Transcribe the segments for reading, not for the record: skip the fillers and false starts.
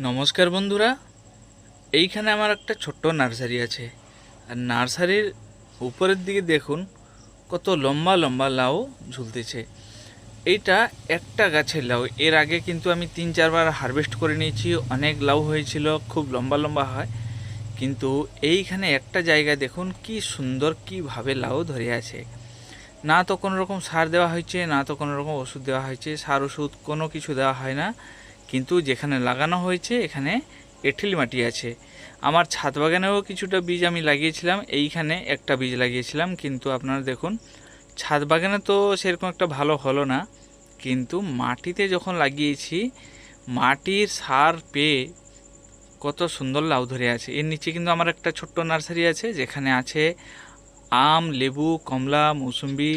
নমস্কার বন্ধুরা, এইখানে আমার একটা ছোট্ট নার্সারি আছে। আর নার্সারির উপরের দিকে দেখুন কত লম্বা লম্বা লাউ ঝুলতেছে। এইটা একটা গাছের লাউ। এর আগে কিন্তু আমি 3-4বার হারভেস্ট করে নিয়েছি, অনেক লাউ হয়েছিল, খুব লম্বা লম্বা হয়। কিন্তু এইখানে একটা জায়গায় দেখুন কি সুন্দর কীভাবে লাউ ধরে আছে। না তো কোনো রকম সার দেওয়া হয়েছে, না তো কোনো রকম ওষুধ দেওয়া হয়েছে। সার ওষুধ কোনো কিছু দেওয়া হয় না, কিন্তু যেখানে লাগানো হয়েছে এখানে এঁটেল মাটি আছে। আমার ছাদ বাগানেও কিছুটা বীজ আমি লাগিয়েছিলাম, এইখানে একটা বীজ লাগিয়েছিলাম, কিন্তু আপনারা দেখুন ছাদ বাগানে তো সেরকম একটা ভালো হলো না, কিন্তু মাটিতে যখন লাগিয়েছি মাটির সার পেয়ে কত সুন্দর লাউ ধরে আছে। এর নিচে কিন্তু আমার একটা ছোট্ট নার্সারি আছে, যেখানে আছে আম, লেবু, কমলা, মৌসুম্বি,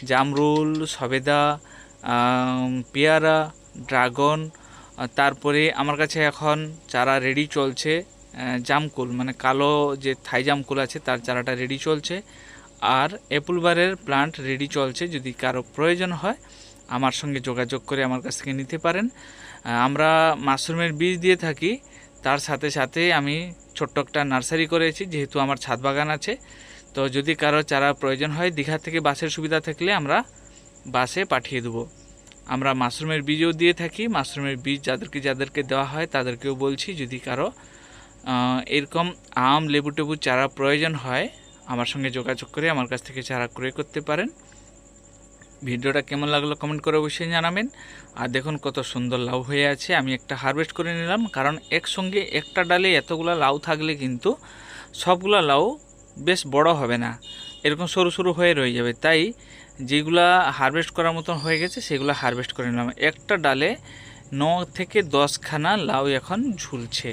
জামরুল, সবেদা, পেয়ারা, ড্রাগন। তারপরে আমার কাছে এখন চারা রেডি চলছে, জামকুল মানে কালো যে থাই জামকুল আছে তার চারাটা রেডি চলছে। আর অ্যাপেলবারের প্লান্ট রেডি চলছে। যদি কারো প্রয়োজন হয় আমার সঙ্গে যোগাযোগ করে আমার কাছ থেকে নিতে পারেন। আমরা মাশরুমের বীজ দিয়ে থাকি, তার সাথে সাথে আমি ছোট্ট একটা নার্সারি করেছি, যেহেতু আমার ছাদ বাগান আছে। তো যদি কারো চারা প্রয়োজন হয়, দীঘা থেকে বাসের সুবিধা থাকলে আমরা বাসে পাঠিয়ে দেবো। আমরা মাশরুমের বীজও দিয়ে থাকি। মাশরুমের বীজ যাদেরকে দেওয়া হয় তাদেরকেও বলছি, যদি কারো এরকম আম, লেবু টেবু চারা প্রয়োজন হয় আমার সঙ্গে যোগাযোগ করে আমার কাছ থেকে চারা ক্রয় করতে পারেন। ভিডিওটা কেমন লাগলো কমেন্ট করে অবশ্যই জানাবেন। আর দেখুন কত সুন্দর লাউ হয়ে আছে। আমি একটা হারভেস্ট করে নিলাম, কারণ একসঙ্গে একটা ডালে এতগুলো লাউ থাকলে কিন্তু সবগুলো লাউ বেশ বড় হবে না, এরকম সরু সরু হয়ে রয়ে যাবে। তাই যেগুলা হারভেস্ট করার মতন হয়ে গেছে সেগুলো হারভেস্ট করে নিলাম। একটা ডালে 9 থেকে 10খানা লাউ এখন ঝুলছে।